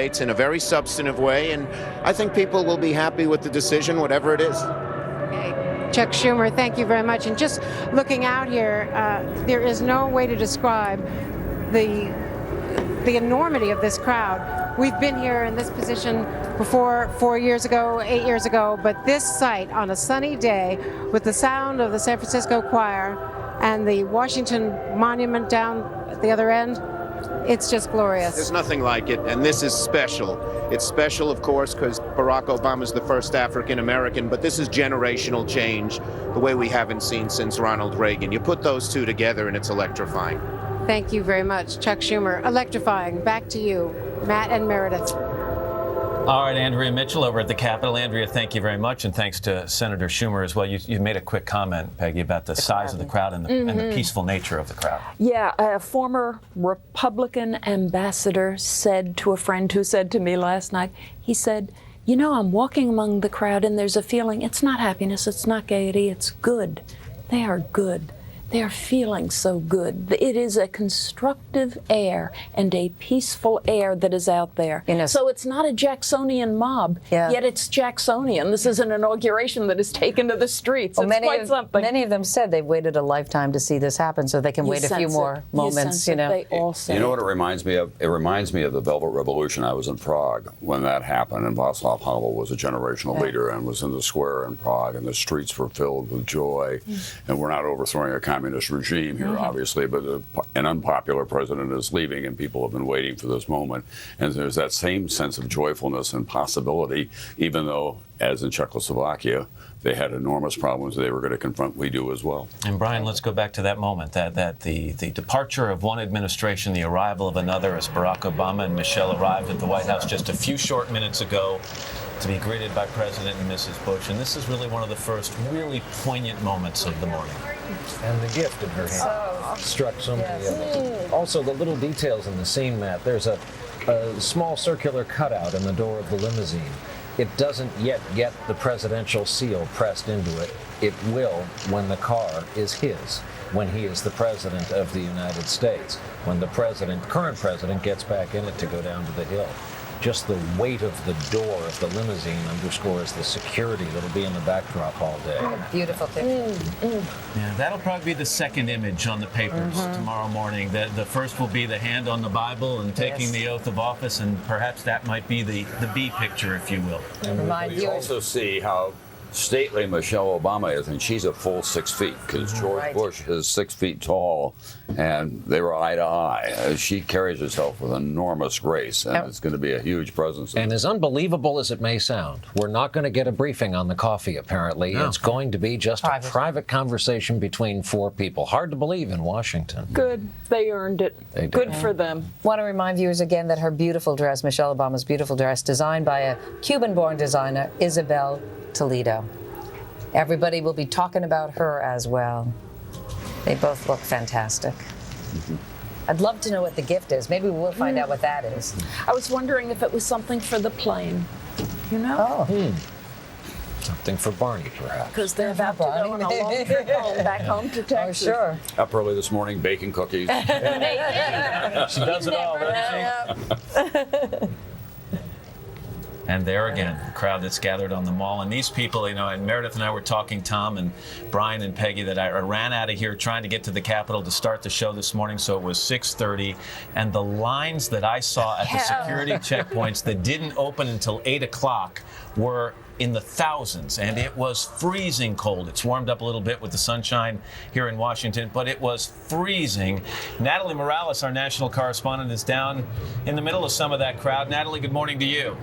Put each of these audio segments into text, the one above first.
It's in a very substantive way, and I think people will be happy with the decision, whatever it is. Okay. Chuck Schumer, thank you very much. And just looking out here, there is no way to describe the enormity of this crowd. We've been here in this position before 4 years ago, 8 years ago, but this sight on a sunny day with the sound of the San Francisco Choir and the Washington Monument down at the other end, it's just glorious. There's nothing like it, and this is special. It's special, of course, because Barack Obama is the first African American, but this is generational change, the way we haven't seen since Ronald Reagan. You put those two together, and it's electrifying. Thank you very much, Chuck Schumer. Electrifying. Back to you, Matt and Meredith. All right, Andrea Mitchell over at the Capitol. Andrea, thank you very much, and thanks to Senator Schumer as well. You made a quick comment, Peggy, about the size of the crowd and the peaceful nature of the crowd. Yeah, a former Republican ambassador said to a friend who said to me last night, he said, you know, I'm walking among the crowd and there's a feeling, it's not happiness, it's not gaiety, it's good. They are good. They are feeling so good. It is a constructive air and a peaceful air that is out there. You know, so it's not a Jacksonian mob, yet it's Jacksonian. This is an inauguration that is taken to the streets. Well, it's quite something. Many of them said they've waited a lifetime to see this happen, so they can wait a few more moments. You know, they all say. You know what it reminds me of? It reminds me of the Velvet Revolution. I was in Prague when that happened, and Václav Havel was a generational leader and was in the square in Prague, and the streets were filled with joy. And we're not overthrowing a communist regime here, obviously, but an unpopular president is leaving, and people have been waiting for this moment. And there's that same sense of joyfulness and possibility, even though, as in Czechoslovakia, they had enormous problems they were going to confront. We do as well. And Brian, let's go back to that moment, that the departure of one administration, the arrival of another, as Barack Obama and Michelle arrived at the White House just a few short minutes ago to be greeted by President and Mrs. Bush. And this is really one of the first really poignant moments of the morning. And the gift in her hand struck so many of us. Also, the little details in the scene, Matt. There's a small circular cutout in the door of the limousine. It doesn't yet get the presidential seal pressed into it. It will when the car is his, when he is the president of the United States, when the current president gets back in it to go down to the Hill. Just the weight of the door of the limousine underscores the security that'll be in the backdrop all day. Beautiful picture. Yeah, that'll probably be the second image on the papers tomorrow morning. The first will be the hand on the Bible and taking the oath of office, and perhaps that might be the B picture, if you will. And you also see how stately Michelle Obama is, and she's a full 6 feet, because George Bush is 6 feet tall, and they were eye to eye. She carries herself with enormous grace, and it's going to be a huge presence. And as unbelievable as it may sound, we're not going to get a briefing on the coffee, apparently. No. It's going to be just a private conversation between four people. Hard to believe in Washington. Good. They earned it. They did. Good for them. Want to remind viewers again that her beautiful dress, Michelle Obama's beautiful dress, designed by a Cuban-born designer, Isabel Toledo. Everybody will be talking about her as well. They both look fantastic. I'd love to know what the gift is. Maybe we'll find out what that is. I was wondering if it was something for the plane. You know? Something for Barney, perhaps. Because they're about to go on a long trip home, back home to Texas. Oh, sure. Up early this morning, baking cookies. She does it all, doesn't she? And there again, the crowd that's gathered on the mall. And these people, you know, and Meredith and I were talking, Tom and Brian and Peggy, that I ran out of here trying to get to the Capitol to start the show this morning, so it was 6:30. And the lines that I saw at the security checkpoints that didn't open until 8 o'clock were in the thousands, and it was freezing cold. It's warmed up a little bit with the sunshine here in Washington, but it was freezing. Natalie Morales, our national correspondent, is down in the middle of some of that crowd. Natalie, good morning to you.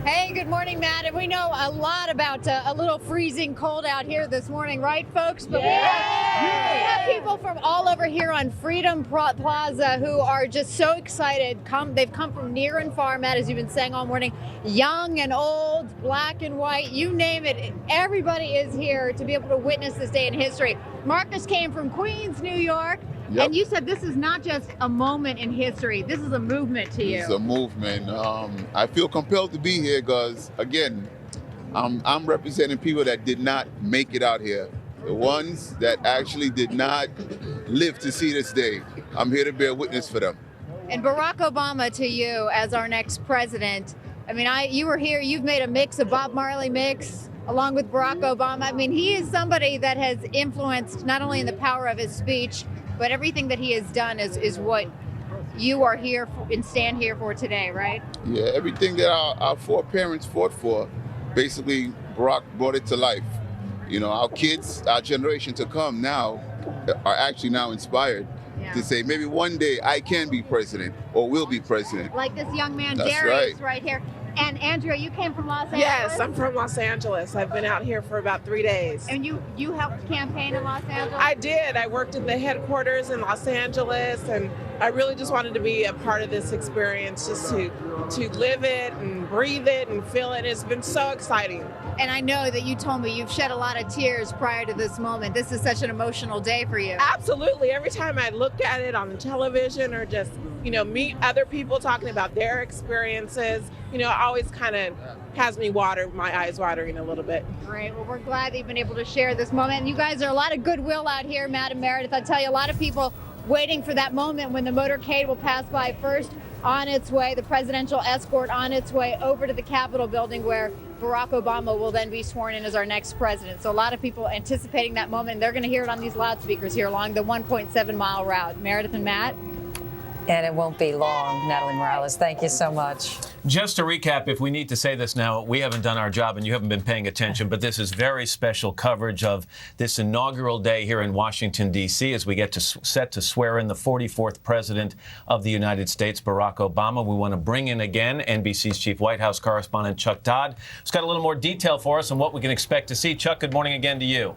Hey, good morning, Matt. And we know a lot about a little freezing cold out here this morning, right, folks? But we have people from all over here on Freedom Plaza who are just so excited. They've come from near and far, Matt, as you've been saying all morning. Young and old, black and white, you name it. Everybody is here to be able to witness this day in history. Marcus came from Queens, New York. Yep. And you said this is not just a moment in history. This is a movement to you. It's a movement. I feel compelled to be here because, again, I'm representing people that did not make it out here. The ones that actually did not live to see this day. I'm here to bear witness for them. And Barack Obama to you as our next president. I mean, you were here, you've made a mix, a Bob Marley mix, along with Barack Obama. I mean, he is somebody that has influenced not only in the power of his speech, but everything that he has done is what you are here for and stand here for today, right? Yeah, everything that our foreparents fought for, basically Barack brought it to life. You know, our kids, our generation to come now, are actually now inspired to say maybe one day I can be president or will be president. Like this young man, That's Darius, right. right here. And Andrea, you came from Los Angeles? Yes, I'm from Los Angeles. I've been out here for about 3 days. And you helped campaign in Los Angeles? I did. I worked at the headquarters in Los Angeles, and I really just wanted to be a part of this experience, just to live it and breathe it and feel it. It's been so exciting. And I know that you told me you've shed a lot of tears prior to this moment. This is such an emotional day for you. Absolutely. Every time I look at it on the television or just, meet other people talking about their experiences, it always kind of has my eyes watering a little bit. Great. Well, we're glad that you've been able to share this moment. And you guys are a lot of goodwill out here, Matt and Meredith. I tell you, a lot of people waiting for that moment when the motorcade will pass by first on its way, the presidential escort on its way over to the Capitol building where Barack Obama will then be sworn in as our next president. So a lot of people anticipating that moment, and they're going to hear it on these loudspeakers here along the 1.7-mile route. Meredith and Matt? And it won't be long. Natalie Morales, thank you so much. Just to recap, if we need to say this now, we haven't done our job and you haven't been paying attention, but this is very special coverage of this inaugural day here in Washington, D.C. as we get set to swear in the 44th president of the United States, Barack Obama. We want to bring in again NBC's chief White House correspondent, Chuck Todd, who's got a little more detail for us on what we can expect to see. Chuck, good morning again to you.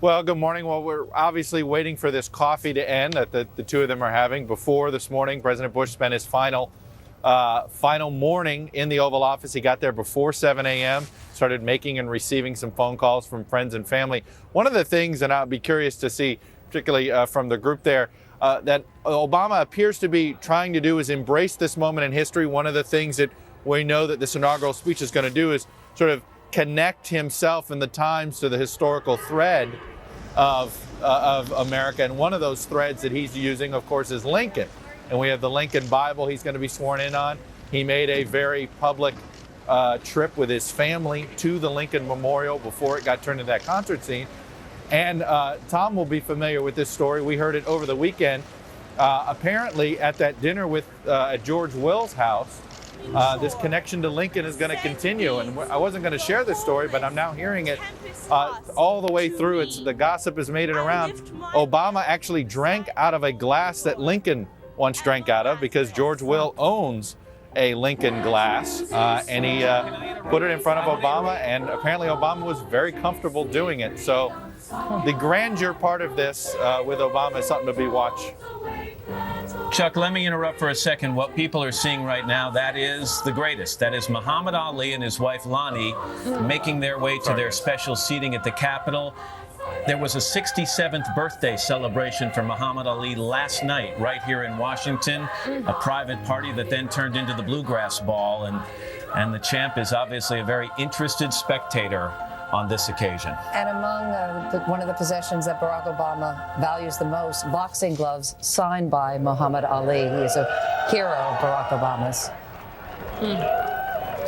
Well, good morning. Well, we're obviously waiting for this coffee to end that the two of them are having. Before this morning, President Bush spent his final morning in the Oval Office. He got there before 7 a.m., started making and receiving some phone calls from friends and family. One of the things, and I'll be curious to see, particularly from the group there, that Obama appears to be trying to do is embrace this moment in history. One of the things that we know that this inaugural speech is going to do is sort of connect himself and the times to the historical thread of America. And one of those threads that he's using, of course, is Lincoln. And we have the Lincoln Bible he's going to be sworn in on. He made a very public trip with his family to the Lincoln Memorial before it got turned into that concert scene. And Tom will be familiar with this story. We heard it over the weekend. Apparently, at that dinner at George Will's house, this connection to Lincoln is going to continue. And I wasn't going to share this story, but I'm now hearing it all the way through. The gossip has made it around. Obama actually drank out of a glass that Lincoln once drank out of because George Will owns a Lincoln glass, and he put it in front of Obama, and apparently Obama was very comfortable doing it. So the grandeur part of this with Obama is something to be watched. Chuck, let me interrupt for a second. What people are seeing right now, that is the greatest. That is Muhammad Ali and his wife Lonnie making their way to their special seating at the Capitol. There was a 67th birthday celebration for Muhammad Ali last night right here in Washington, a private party that then turned into the Bluegrass Ball, and the champ is obviously a very interested spectator on this occasion. And among one of the possessions that Barack Obama values the most, boxing gloves signed by Muhammad Ali. He is a hero of Barack Obama's.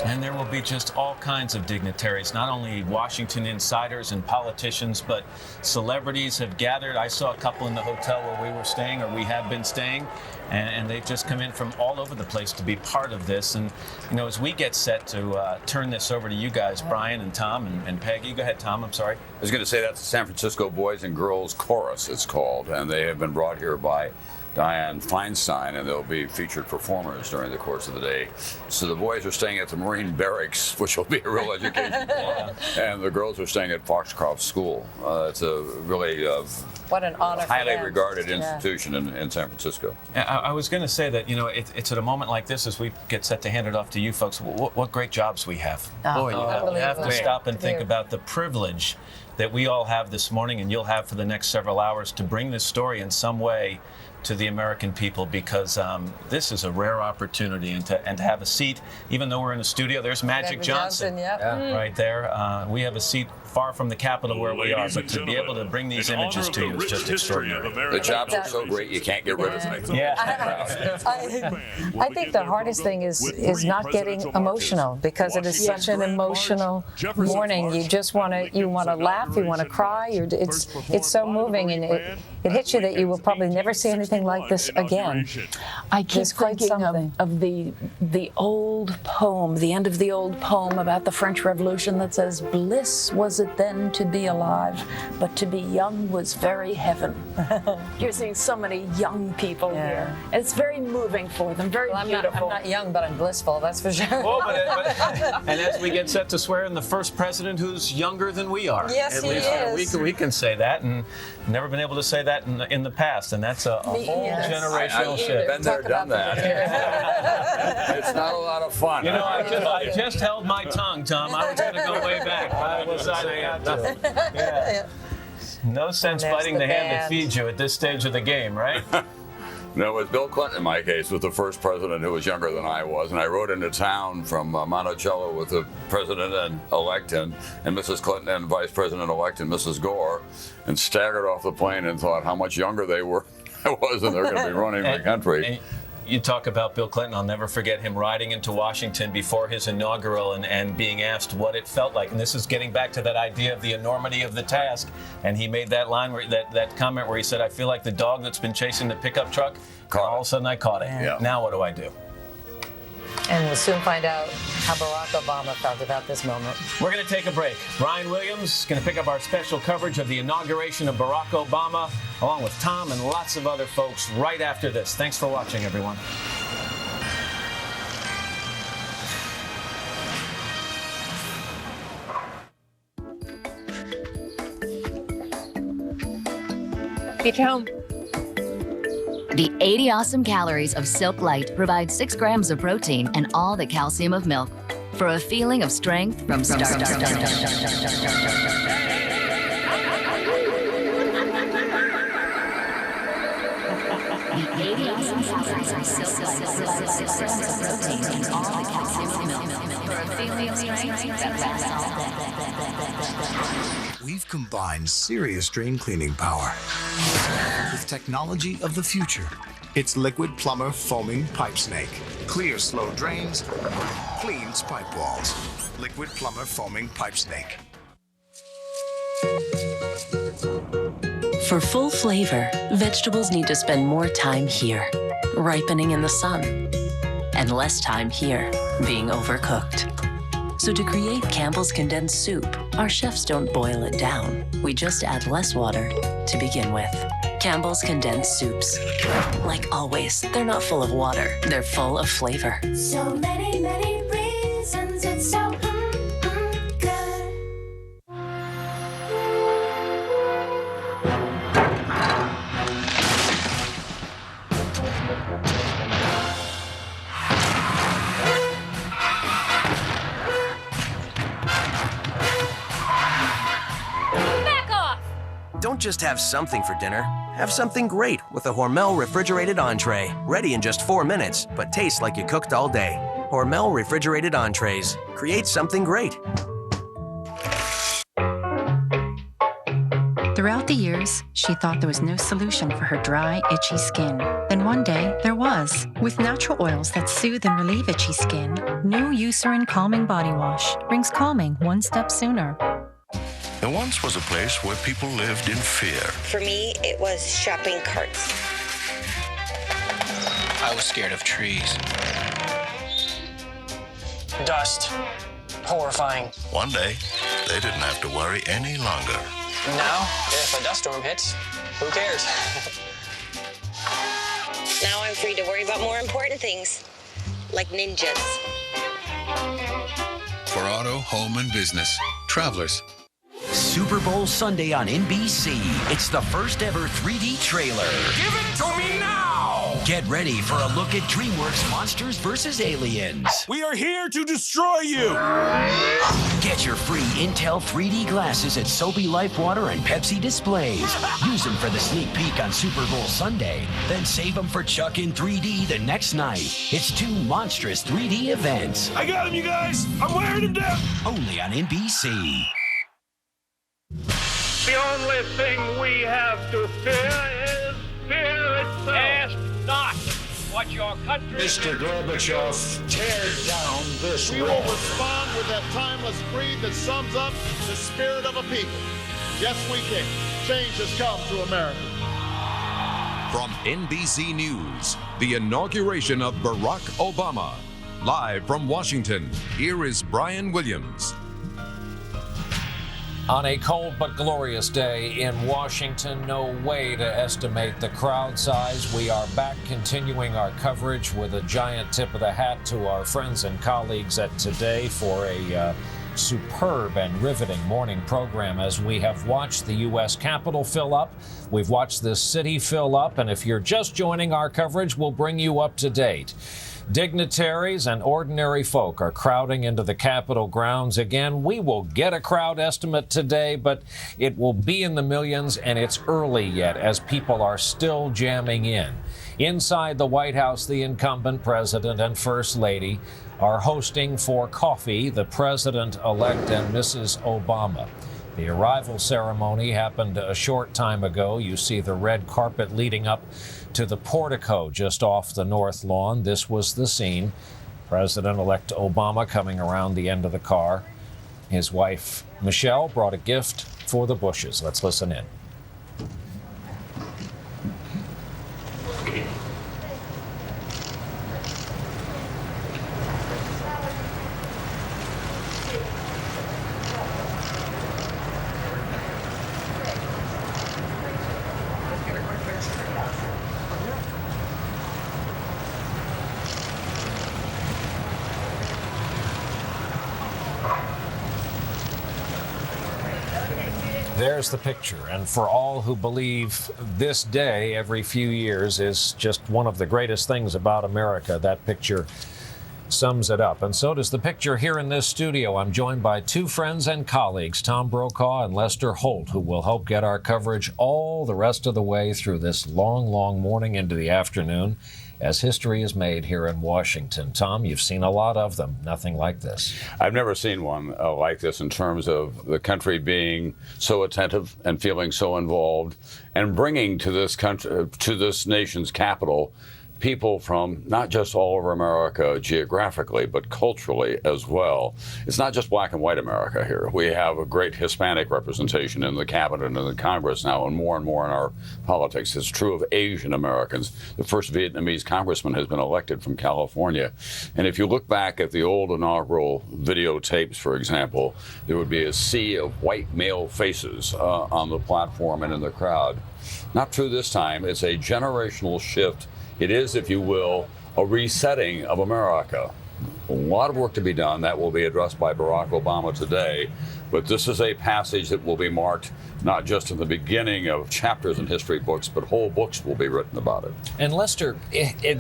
And there will be just all kinds of dignitaries, not only Washington insiders and politicians, but celebrities have gathered. I saw a couple in the hotel where we were staying, or we have been staying, and they've just come in from all over the place to be part of this. And, as we get set to turn this over to you guys, Brian and Tom and Peggy. Go ahead, Tom, I'm sorry. I was going to say that's the San Francisco Boys and Girls Chorus, it's called, and they have been brought here by Diane Feinstein, and they'll be featured performers during the course of the day. So the boys are staying at the Marine Barracks, which will be a real education, and the girls are staying at Foxcroft School. It's a really what an honor highly regarded institution in San Francisco. I was going to say that, it's at a moment like this as we get set to hand it off to you folks, what great jobs we have. Boy, you have to stop and think about the privilege that we all have this morning, and you'll have for the next several hours, to bring this story in some way to the American people, because this is a rare opportunity, and to have a seat, even though we're in the studio. There's Magic Johnson right there. We have a seat far from the Capitol where we are, but to be able to bring these images to you is just extraordinary. The jobs are so great you can't get rid of them. Yeah. I think the hardest thing is not getting emotional, because it is such an emotional morning. You just want to laugh, you want to cry. It's so moving, and it hits you that you will probably never see anything like this again. I keep thinking of the old poem, the end of the old poem about the French Revolution that says, "Bliss was it then to be alive, but to be young was very heaven." You're seeing so many young people here. And it's very moving for them, very beautiful. I'm not young, but I'm blissful, that's for sure. Oh, and as we get set to swear in the first president who's younger than we are. Yes, he is. We can say that, and never been able to say that in the past, and that's a whole generational shift. Been there, done that. It's not a lot of fun. You know, I just held my tongue, Tom. I was going to go way back. I decided not to. Yeah. No sense biting the hand that feeds you at this stage of the game, right? No, it was Bill Clinton in my case, was the first president who was younger than I was, and I rode into town from Monticello with the president-elect and Mrs. Clinton and Vice President-elect and Mrs. Gore, and staggered off the plane and thought how much younger they were I was, and they're going to be running the country. You talk about Bill Clinton. I'll never forget him riding into Washington before his inaugural and being asked what it felt like. And this is getting back to that idea of the enormity of the task. And he made that line, that comment where he said, "I feel like the dog that's been chasing the pickup truck. All of a sudden I caught it. Yeah. Now what do I do?" And we'll soon find out how Barack Obama felt about this moment. We're going to take a break. Brian Williams is going to pick up our special coverage of the inauguration of Barack Obama, along with Tom and lots of other folks right after this. Thanks for watching, everyone. Get home. The 80 awesome calories of Silk Light provide 6 grams of protein and all the calcium of milk for a feeling of strength from start to start. The 80 awesome calories of Silk Light provide 6 grams of protein and all the calcium of milk for a feeling of strength that lasts all day. We've combined serious drain cleaning power with technology of the future. It's Liquid Plumber Foaming Pipe Snake. Clears slow drains, cleans pipe walls. Liquid Plumber Foaming Pipe Snake. For full flavor, vegetables need to spend more time here, ripening in the sun, and less time here, being overcooked. So to create Campbell's condensed soup, our chefs don't boil it down. We just add less water to begin with. Campbell's condensed soups. Like always, they're not full of water, they're full of flavor. So many, many reasons it's so good. Don't just have something for dinner. Have something great with a Hormel refrigerated entree. Ready in just 4 minutes, but tastes like you cooked all day. Hormel refrigerated entrees. Create something great. Throughout the years, she thought there was no solution for her dry, itchy skin. Then one day, there was. With natural oils that soothe and relieve itchy skin, new Eucerin Calming Body Wash brings calming one step sooner. There once was a place where people lived in fear. For me, it was shopping carts. I was scared of trees. Dust. Horrifying. One day, they didn't have to worry any longer. Now, if a dust storm hits, who cares? Now I'm free to worry about more important things, like ninjas. For auto, home, and business, Travelers. Super Bowl Sunday on NBC. It's the first ever 3D trailer. Give it to me now! Get ready for a look at DreamWorks Monsters vs. Aliens. We are here to destroy you! Get your free Intel 3D glasses at Sobe Life Water and Pepsi displays. Use them for the sneak peek on Super Bowl Sunday. Then save them for Chuck in 3D the next night. It's 2 monstrous 3D events. I got him, you guys! I'm wearing him down! Only on NBC. only thing we have to fear is fear itself. Ask not what your country... Mr. Gorbachev, tear down this We will respond with that timeless creed that sums up the spirit of a people. Yes, we can. Change has come to America. From NBC News, the inauguration of Barack Obama. Live from Washington, here is Brian Williams. On a cold but glorious day in Washington, no way to estimate the crowd size. We are back continuing our coverage with a giant tip of the hat to our friends and colleagues at Today for a superb and riveting morning program as we have watched the U.S. Capitol fill up. We've watched this city fill up, and if you're just joining our coverage, we'll bring you up to date. Dignitaries and ordinary folk are crowding into the Capitol grounds again. We will get a crowd estimate today, but it will be in the millions, and it's early yet as people are still jamming in. Inside the White House, the incumbent president and first lady are hosting for coffee the president-elect and Mrs. Obama. The arrival ceremony happened a short time ago. You see the red carpet leading up to the portico just off the north lawn. This was the scene. President-elect Obama coming around the end of the car. His wife, Michelle, brought a gift for the Bushes. Let's listen in. There's the picture, and for all who believe this day every few years is just one of the greatest things about America, that picture sums it up. And so does the picture here in this studio. I'm joined by two friends and colleagues, Tom Brokaw and Lester Holt, who will help get our coverage all the rest of the way through this long, long morning into the afternoon as history is made here in Washington. Tom, you've seen a lot of them. Nothing like this. I've never seen one like this in terms of the country being so attentive and feeling so involved and bringing to this country, to this nation's capital, people from not just all over America geographically, but culturally as well. It's not just black and white America here. We have a great Hispanic representation in the cabinet and in the Congress now, and more in our politics. It's true of Asian Americans. The first Vietnamese congressman has been elected from California. And if you look back at the old inaugural videotapes, for example, there would be a sea of white male faces on the platform and in the crowd. Not true this time. It's a generational shift. It is, if you will, a resetting of America. A lot of work to be done. That will be addressed by Barack Obama today. But this is a passage that will be marked not just in the beginning of chapters in history books, but whole books will be written about it. And Lester,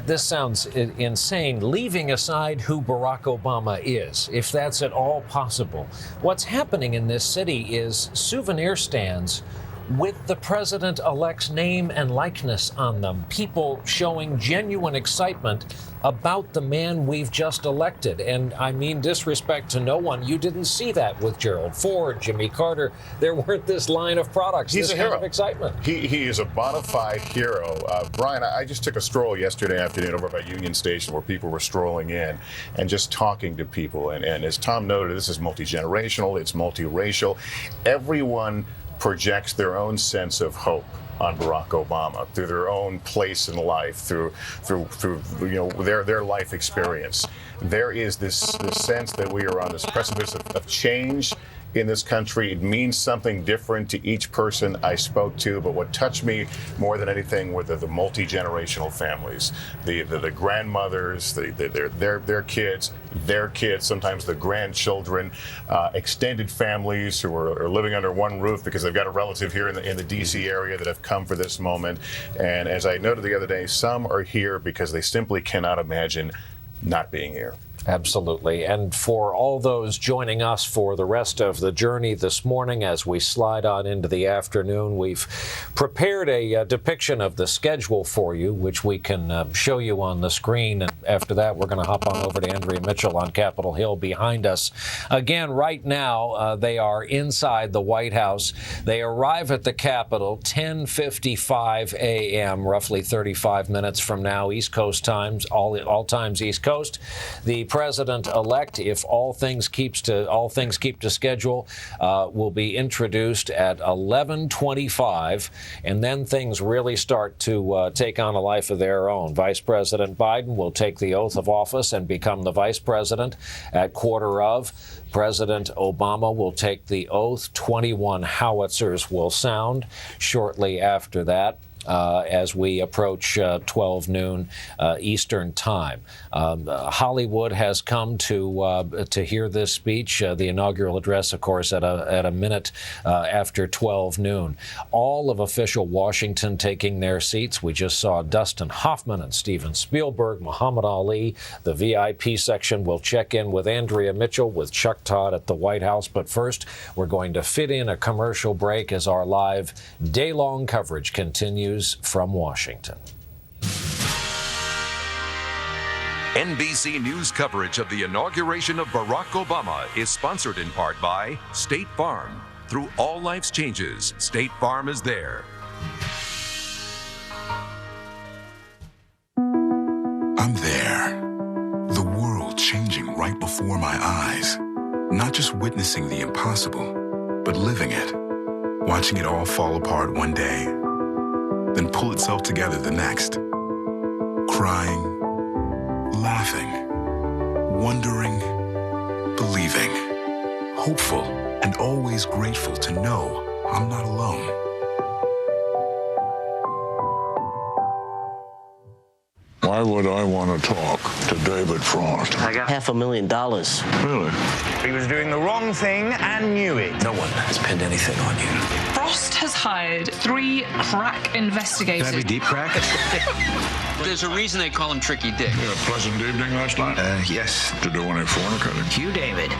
this sounds insane, leaving aside who Barack Obama is, if that's at all possible. What's happening in this city is souvenir stands with the president-elect's name and likeness on them, people showing genuine excitement about the man we've just elected. And I mean disrespect to no one. You didn't see that with Gerald Ford, Jimmy Carter. There weren't this line of products, He's this a hero. kind of excitement. He is a bona fide hero. Brian, I just took a stroll yesterday afternoon over by Union Station where people were strolling in and just talking to people. And as Tom noted, this is multi-generational, it's multiracial. Everyone projects their own sense of hope on Barack Obama through their own place in life, through their life experience. There is this sense that we are on this precipice of change in this country. It means something different to each person I spoke to, but what touched me more than anything were the multi-generational families, the grandmothers, their kids, sometimes the grandchildren, extended families who are living under one roof because they've got a relative here in the D.C. area that have come for this moment. And as I noted the other day, some are here because they simply cannot imagine not being here. Absolutely. And for all those joining us for the rest of the journey this morning as we slide on into the afternoon, we've prepared a depiction of the schedule for you, which we can show you on the screen. And after that, we're going to hop on over to Andrea Mitchell on Capitol Hill behind us. Again, right now, they are inside the White House. They arrive at the Capitol 10:55 a.m., roughly 35 minutes from now, East Coast times, all times East Coast. The president-elect, if all things keep to schedule, will be introduced at 11:25, and then things really start to take on a life of their own. Vice President Biden will take the oath of office and become the vice president at quarter of. President Obama will take the oath. 21 howitzers will sound shortly after that. As we approach 12 noon Eastern time. Hollywood has come to hear this speech, the inaugural address, of course, at a minute after 12 noon. All of official Washington taking their seats. We just saw Dustin Hoffman and Steven Spielberg, Muhammad Ali. The VIP section will check in with Andrea Mitchell, with Chuck Todd at the White House. But first, we're going to fit in a commercial break as our live day-long coverage continues from Washington. NBC News coverage of the inauguration of Barack Obama is sponsored in part by State Farm. Through all life's changes, State Farm is there. I'm there. The world changing right before my eyes. Not just witnessing the impossible, but living it. Watching it all fall apart one day, then pull itself together the next. Crying, laughing, wondering, believing, hopeful, and always grateful to know I'm not alone. Why would I want to talk to David Frost? I got $500,000. Really? He was doing the wrong thing and knew it. No one has pinned anything on you. Frost has hired 3 crack investigators. Can I be deep crack? There's a reason they call him Tricky Dick. You had a pleasant evening last night? Yes. Did you do any fornicating? Cue David.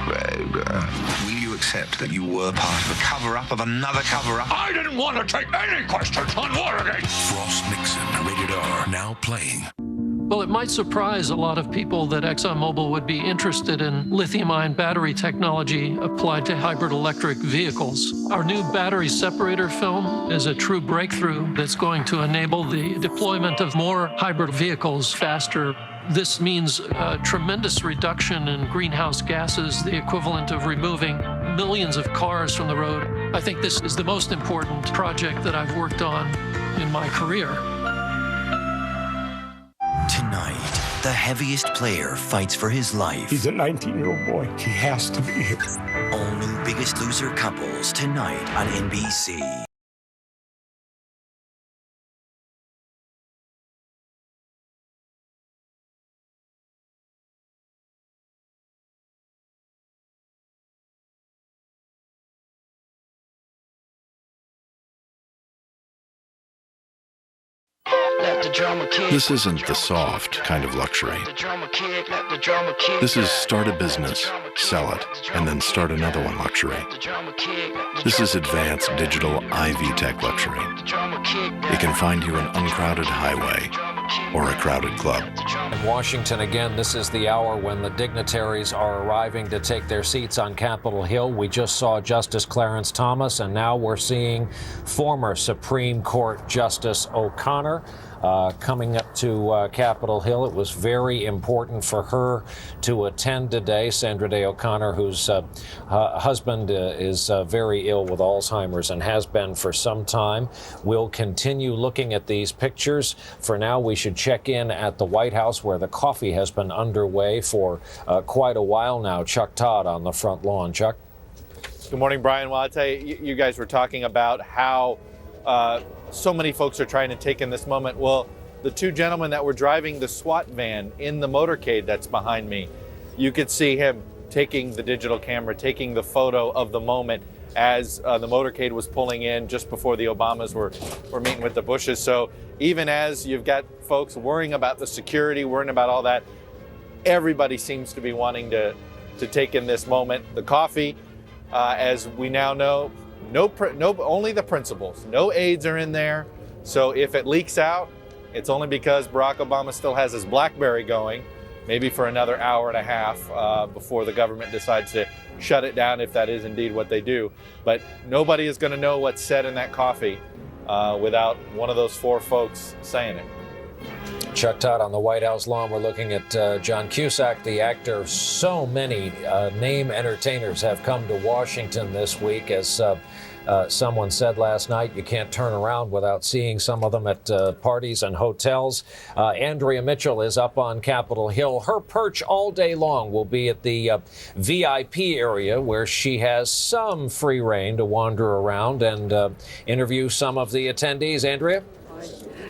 Will you accept that you were part of a cover-up of another cover-up? I didn't want to take any questions on Watergate. Frost Nixon, rated R, now playing. Well, it might surprise a lot of people that ExxonMobil would be interested in lithium-ion battery technology applied to hybrid electric vehicles. Our new battery separator film is a true breakthrough that's going to enable the deployment of more hybrid vehicles faster. This means a tremendous reduction in greenhouse gases, the equivalent of removing millions of cars from the road. I think this is the most important project that I've worked on in my career. Tonight, the heaviest player fights for his life. He's a 19-year-old boy. He has to be here. All new Biggest Loser couples tonight on NBC. This isn't the soft kind of luxury. This is start a business, sell it, and then start another one luxury. This is advanced digital IV tech luxury. It can find you an uncrowded highway or a crowded club. In Washington, again, this is the hour when the dignitaries are arriving to take their seats on Capitol Hill. We just saw Justice Clarence Thomas, and now we're seeing former Supreme Court Justice O'Connor coming up to Capitol Hill. It was very important for her to attend today. Sandra Day O'Connor, whose husband is very ill with Alzheimer's and has been for some time. We'll continue looking at these pictures. For now, we should check in at the White House, where the coffee has been underway for quite a while now. Chuck Todd on the front lawn. Chuck? Good morning, Brian. Well, I'll tell you, you guys were talking about how so many folks are trying to take in this moment. Well, the 2 gentlemen that were driving the SWAT van in the motorcade that's behind me, you could see him taking the digital camera, taking the photo of the moment as the motorcade was pulling in just before the Obamas were meeting with the Bushes. So even as you've got folks worrying about the security, worrying about all that, everybody seems to be wanting to take in this moment. The coffee, as we now know, only the principals. No aides are in there. So if it leaks out, it's only because Barack Obama still has his BlackBerry going, maybe for another hour and a half before the government decides to shut it down, if that is indeed what they do. But nobody is going to know what's said in that coffee without one of those four folks saying it. Chuck Todd on the White House lawn. We're looking at John Cusack, the actor. So many name entertainers have come to Washington this week. As someone said last night, you can't turn around without seeing some of them at parties and hotels. Andrea Mitchell is up on Capitol Hill. Her perch all day long will be at the VIP area, where she has some free reign to wander around and interview some of the attendees. Andrea?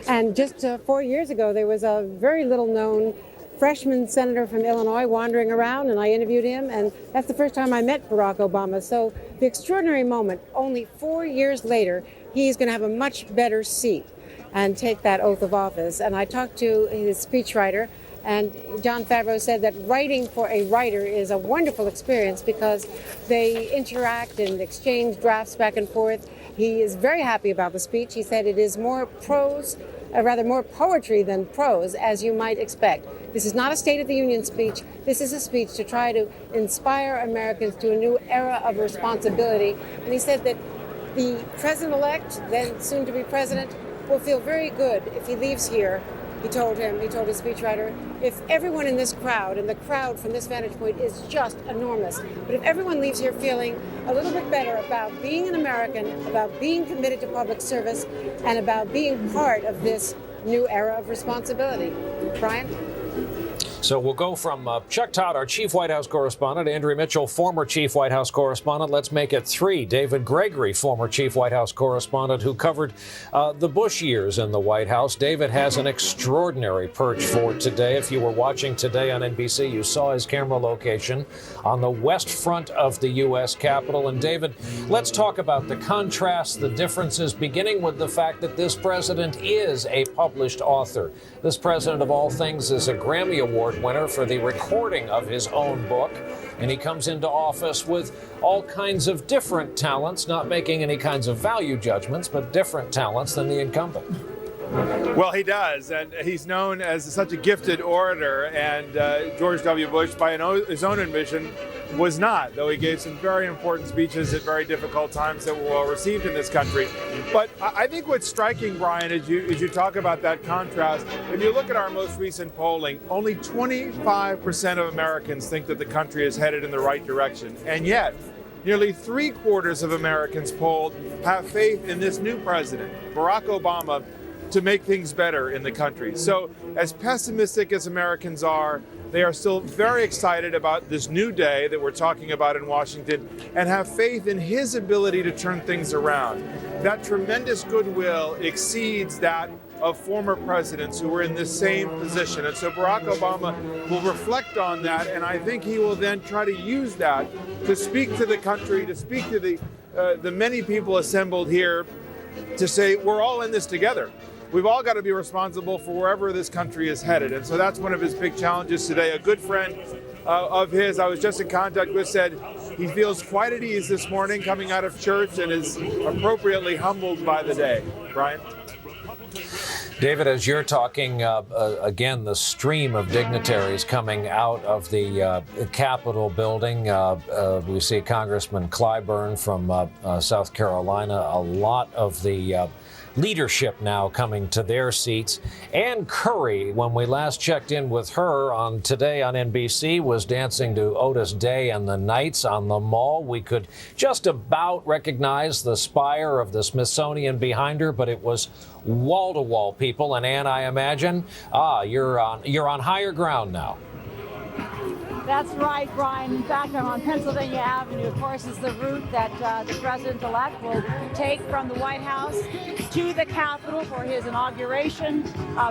And just 4 years ago, there was a very little-known freshman senator from Illinois wandering around, and I interviewed him, and that's the first time I met Barack Obama. So the extraordinary moment, only 4 years later, he's going to have a much better seat and take that oath of office. And I talked to his speechwriter, and John Favreau said that writing for a writer is a wonderful experience because they interact and exchange drafts back and forth. He is very happy about the speech. He said it is more more poetry than prose, as you might expect. This is not a State of the Union speech. This is a speech to try to inspire Americans to a new era of responsibility. And he said that the president-elect, then soon-to-be president, will feel very good if he leaves here. He told his speechwriter, if everyone in this crowd, and the crowd from this vantage point is just enormous, but if everyone leaves here feeling a little bit better about being an American, about being committed to public service, and about being part of this new era of responsibility. Brian? So we'll go from Chuck Todd, our chief White House correspondent, Andrea Mitchell, former chief White House correspondent. Let's make it three. David Gregory, former chief White House correspondent who covered the Bush years in the White House. David has an extraordinary perch for today. If you were watching today on NBC, you saw his camera location on the west front of the U.S. Capitol. And David, let's talk about the contrasts, the differences, beginning with the fact that this president is a published author. This president, of all things, is a Grammy Award winner for the recording of his own book, and he comes into office with all kinds of different talents, not making any kinds of value judgments, but different talents than the incumbent. Well, he does, and he's known as such a gifted orator, and George W. Bush, by his own admission, was not, though he gave some very important speeches at very difficult times that were well received in this country. But I think what's striking, Brian, as you talk about that contrast, if you look at our most recent polling, only 25% of Americans think that the country is headed in the right direction, and yet nearly 3/4 of Americans polled have faith in this new president, Barack Obama, to make things better in the country. So as pessimistic as Americans are, they are still very excited about this new day that we're talking about in Washington and have faith in his ability to turn things around. That tremendous goodwill exceeds that of former presidents who were in this same position. And so Barack Obama will reflect on that, and I think he will then try to use that to speak to the country, to speak to the many people assembled here, to say we're all in this together. We've all got to be responsible for wherever this country is headed. And so that's one of his big challenges today. A good friend of his I was just in contact with said he feels quite at ease this morning coming out of church and is appropriately humbled by the day. Brian? David, as you're talking, again, the stream of dignitaries coming out of the Capitol building. We see Congressman Clyburn from South Carolina, a lot of the leadership now coming to their seats. Ann Curry, when we last checked in with her on Today on NBC, was dancing to Otis Day and the Knights on the Mall. We could just about recognize the spire of the Smithsonian behind her, but it was wall-to-wall people. And Ann, I imagine, you're on higher ground now. That's right, Brian. In fact, I'm on Pennsylvania Avenue. Of course, is the route that the president-elect will take from the White House to the Capitol for his inauguration.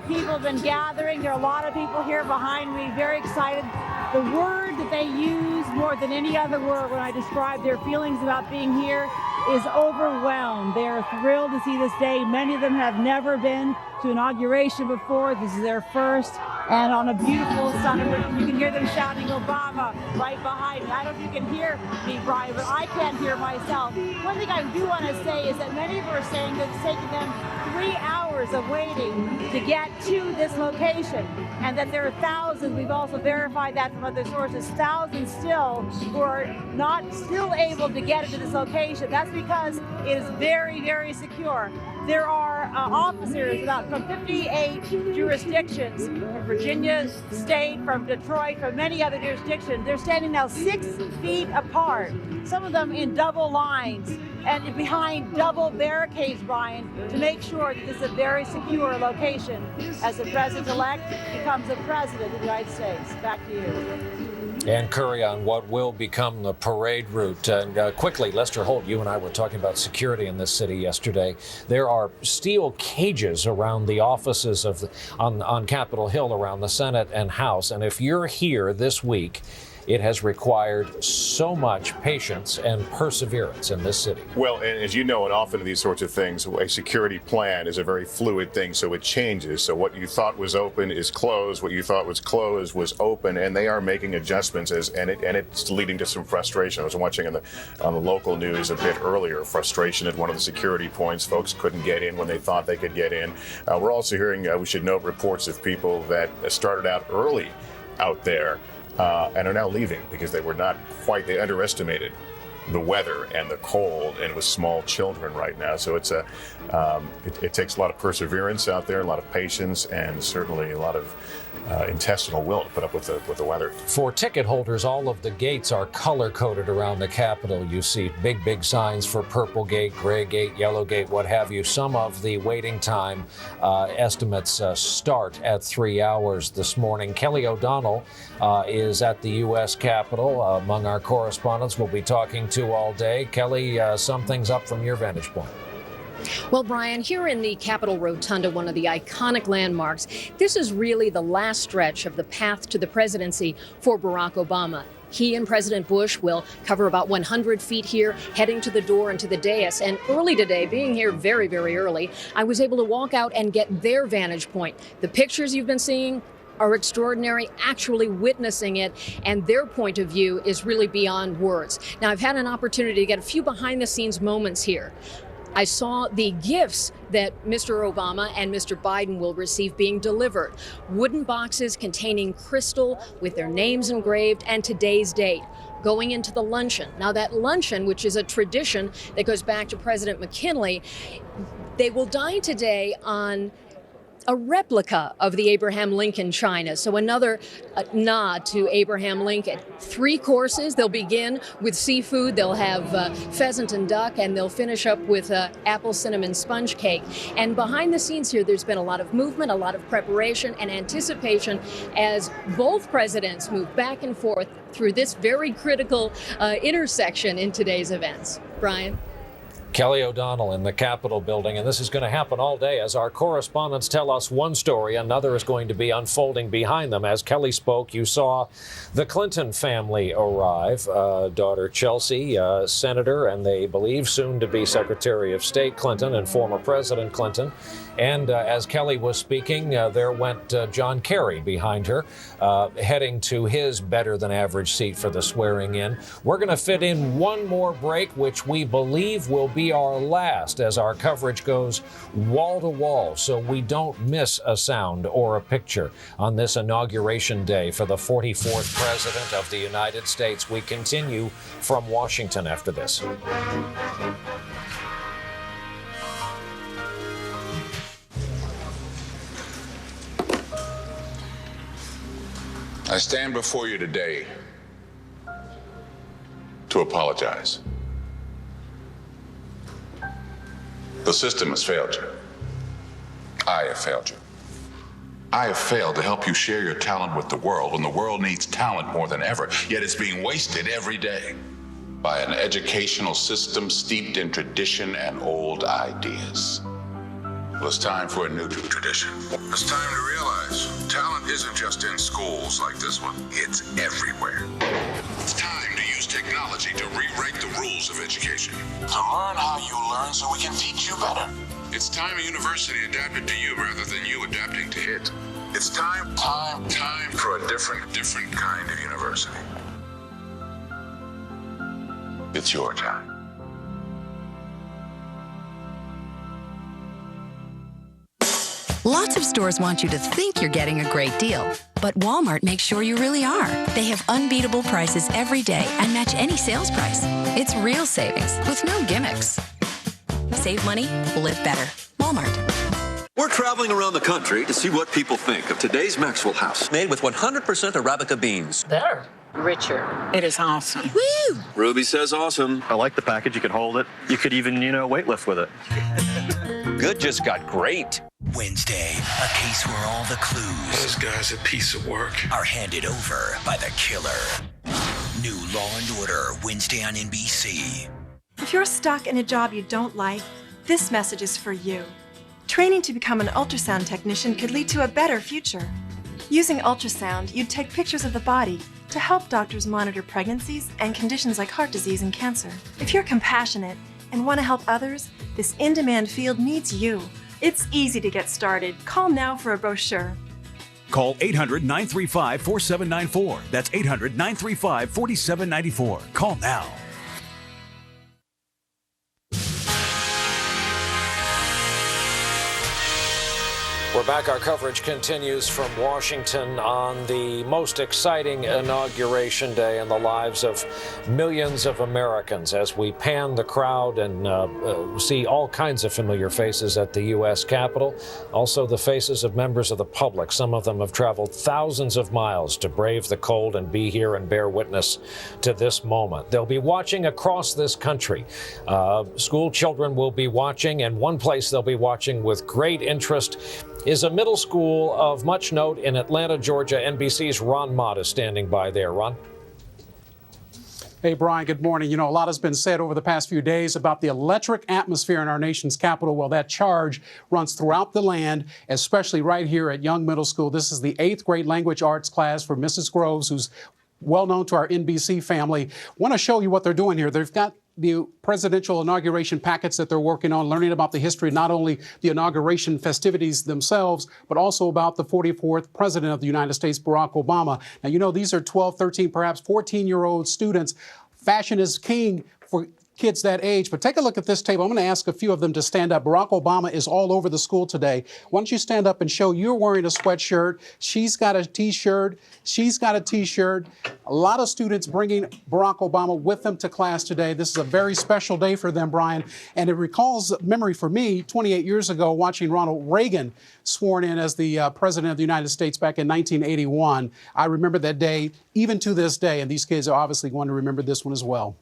People have been gathering. There are a lot of people here behind me, very excited. The word that they use more than any other word when I describe their feelings about being here is overwhelmed. They are thrilled to see this day. Many of them have never been to inauguration before. This is their first. And on a beautiful Sunday, you can hear them shouting Obama right behind me. I don't know if you can hear me, Brian, but I can't hear myself. One thing I do want to say is that many of them are saying that it's taken them 3 hours of waiting to get to this location, and that there are thousands, we've also verified that from other sources, thousands still who are not still able to get into this location. That's because it is very, very secure. There are officers from 58 jurisdictions, from Virginia State, from Detroit, from many other jurisdictions. They're standing now 6 feet apart, some of them in double lines and behind double barricades, Brian, to make sure that this is a very secure location as the president-elect becomes the president of the United States. Back to you. And Curry on what will become the parade route. And quickly, Lester Holt, you and I were talking about security in this city yesterday. There are steel cages around the offices on Capitol Hill, around the Senate and House. And if you're here this week, it has required so much patience and perseverance in this city. Well, and as you know, and often in these sorts of things, a security plan is a very fluid thing, so it changes. So what you thought was open is closed, what you thought was closed was open, and they are making adjustments, and it's leading to some frustration. I was watching on the local news a bit earlier, frustration at one of the security points. Folks couldn't get in when they thought they could get in. We're also hearing, we should note, reports of people that started out early out there and are now leaving because they underestimated the weather and the cold, and with small children right now. So it's it takes a lot of perseverance out there, a lot of patience, and certainly a lot of intestinal will to put up with the weather. For ticket holders, all of the gates are color-coded around the Capitol. You see big signs for purple gate, gray gate, yellow gate, what have you. Some of the waiting time estimates start at 3 hours this morning. Kelly O'Donnell is at the U.S. Capitol, among our correspondents we'll be talking to all day. Kelly, sum things up from your vantage point. Well, Brian, here in the Capitol Rotunda, one of the iconic landmarks, this is really the last stretch of the path to the presidency for Barack Obama. He and President Bush will cover about 100 feet here, heading to the door and to the dais. And early today, being here very, very early, I was able to walk out and get their vantage point. The pictures you've been seeing are extraordinary, actually witnessing it, and their point of view is really beyond words. Now, I've had an opportunity to get a few behind-the-scenes moments here. I saw the gifts that Mr. Obama and Mr. Biden will receive being delivered. Wooden boxes containing crystal with their names engraved and today's date. Going into the luncheon. Now that luncheon, which is a tradition that goes back to President McKinley, they will dine today on a replica of the Abraham Lincoln china. So another nod to Abraham Lincoln. 3 courses. They'll begin with seafood. They'll have pheasant and duck, and they'll finish up with apple cinnamon sponge cake. And behind the scenes here, there's been a lot of movement, a lot of preparation and anticipation as both presidents move back and forth through this very critical intersection in today's events. Brian? Kelly O'Donnell in the Capitol building, and this is going to happen all day as our correspondents tell us one story, another is going to be unfolding behind them. As Kelly spoke, you saw the Clinton family arrive, daughter Chelsea, Senator, and they believe soon to be Secretary of State Clinton and former President Clinton. And as Kelly was speaking, there went John Kerry behind her, heading to his better-than-average seat for the swearing-in. We're going to fit in one more break, which we believe will be our last as our coverage goes wall-to-wall, so we don't miss a sound or a picture on this inauguration day for the 44th President of the United States. We continue from Washington after this. I stand before you today to apologize. The system has failed you. I have failed you. I have failed to help you share your talent with the world when the world needs talent more than ever, yet it's being wasted every day by an educational system steeped in tradition and old ideas. Well, it's time for a new tradition. It's time to realize talent isn't just in schools like this one. It's everywhere. It's time to use technology to rewrite the rules of education. To learn how you learn so we can teach you better. It's time a university adapted to you rather than you adapting to it. It's time for a different kind of university. It's your time. Lots of stores want you to think you're getting a great deal, but Walmart makes sure you really are. They have unbeatable prices every day and match any sales price. It's real savings with no gimmicks. Save money, live better. Walmart. We're traveling around the country to see what people think of today's Maxwell House. Made with 100% Arabica beans. Better. Richer. It is awesome. Woo! Ruby says awesome. I like the package. You could hold it. You could even, weightlift with it. Good just got great. Wednesday, a case where all the clues. This guy's a piece of work. Are handed over by the killer. New Law and Order, Wednesday on NBC. If you're stuck in a job you don't like, this message is for you. Training to become an ultrasound technician could lead to a better future. Using ultrasound, you'd take pictures of the body to help doctors monitor pregnancies and conditions like heart disease and cancer. If you're compassionate and want to help others, this in-demand field needs you. It's easy to get started. Call now for a brochure. Call 800-935-4794. That's 800-935-4794. Call now. We're back. Our coverage continues from Washington on the most exciting inauguration day in the lives of millions of Americans as we pan the crowd and see all kinds of familiar faces at the U.S. Capitol. Also the faces of members of the public. Some of them have traveled thousands of miles to brave the cold and be here and bear witness to this moment. They'll be watching across this country. School children will be watching, and one place they'll be watching with great interest is a middle school of much note in Atlanta, Georgia. NBC's Ron Mott is standing by there. Ron? Hey, Brian, good morning. You know, a lot has been said over the past few days about the electric atmosphere in our nation's capital. Well, that charge runs throughout the land, especially right here at Young Middle School. This is the 8th grade language arts class for Mrs. Groves, who's well known to our NBC family. Want to show you what they're doing here. They've got the presidential inauguration packets that they're working on, learning about the history, not only the inauguration festivities themselves, but also about the 44th president of the United States, Barack Obama. Now, you know, these are 12, 13, perhaps 14-year-old students. Fashion is king for kids that age. But take a look at this table. I'm going to ask a few of them to stand up. Barack Obama is all over the school today. Why don't you stand up and show you're wearing a sweatshirt. She's got a T-shirt. She's got a T-shirt. A lot of students bringing Barack Obama with them to class today. This is a very special day for them, Brian. And it recalls memory for me 28 years ago watching Ronald Reagan sworn in as the president of the United States back in 1981. I remember that day even to this day. And these kids are obviously going to remember this one as well.